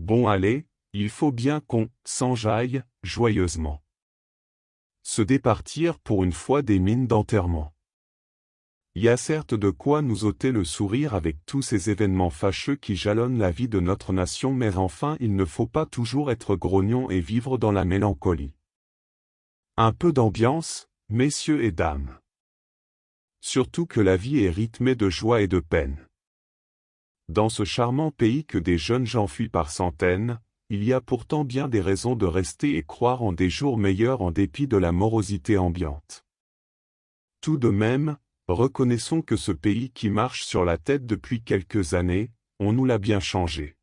Bon allez, il faut bien qu'on s'enjaille joyeusement. Se départir pour une fois des mines d'enterrement. Y a certes de quoi nous ôter le sourire avec tous ces événements fâcheux qui jalonnent la vie de notre nation, mais enfin il ne faut pas toujours être grognon et vivre dans la mélancolie. Un peu d'ambiance, messieurs et dames. Surtout que la vie est rythmée de joie et de peine. Dans ce charmant pays que des jeunes gens fuient par centaines, il y a pourtant bien des raisons de rester et croire en des jours meilleurs en dépit de la morosité ambiante. Tout de même, reconnaissons que ce pays qui marche sur la tête depuis quelques années, on nous l'a bien changé.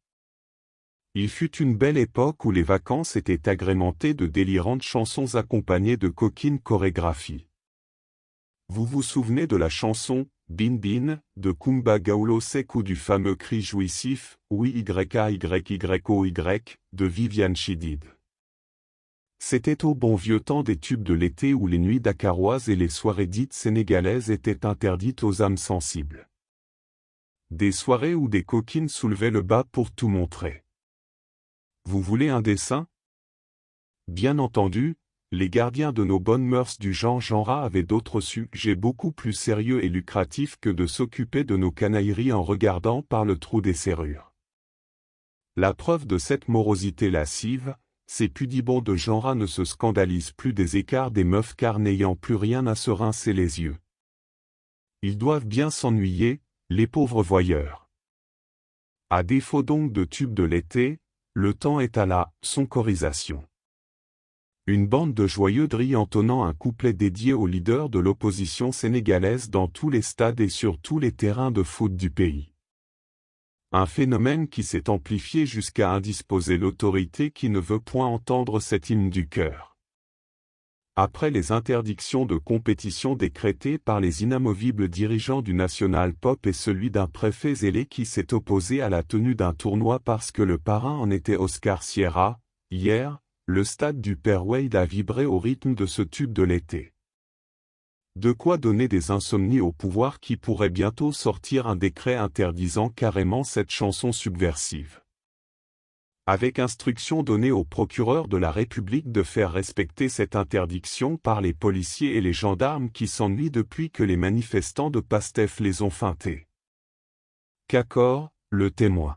Il fut une belle époque où les vacances étaient agrémentées de délirantes chansons accompagnées de coquines chorégraphies. Vous vous souvenez de la chanson « Bin Bin » de Kumba Gawlo Sek ou du fameux cri jouissif « Oui YAYYOY » de Viviane Chidid. C'était au bon vieux temps des tubes de l'été où les nuits dakaroises et les soirées dites sénégalaises étaient interdites aux âmes sensibles. Des soirées où des coquines soulevaient le bas pour tout montrer. Vous voulez un dessin? Bien entendu, les gardiens de nos bonnes mœurs du genre avaient d'autres sujets beaucoup plus sérieux et lucratifs que de s'occuper de nos canailleries en regardant par le trou des serrures. La preuve de cette morosité lascive, ces pudibonds de genre ne se scandalisent plus des écarts des meufs car n'ayant plus rien à se rincer les yeux. Ils doivent bien s'ennuyer, les pauvres voyeurs. À défaut donc de tubes de l'été, le temps est à la soncorisation. Une bande de joyeux drilles entonnant un couplet dédié au leader de l'opposition sénégalaise dans tous les stades et sur tous les terrains de foot du pays. Un phénomène qui s'est amplifié jusqu'à indisposer l'autorité qui ne veut point entendre cet hymne du cœur. Après les interdictions de compétition décrétées par les inamovibles dirigeants du National Pop et celui d'un préfet zélé qui s'est opposé à la tenue d'un tournoi parce que le parrain en était Oscar Sierra, hier, le stade du Père Wade a vibré au rythme de ce tube de l'été. De quoi donner des insomnies au pouvoir qui pourrait bientôt sortir un décret interdisant carrément cette chanson subversive. Avec instruction donnée au procureur de la République de faire respecter cette interdiction par les policiers et les gendarmes qui s'ennuient depuis que les manifestants de Pastef les ont feintés. Qu'accord, le témoin.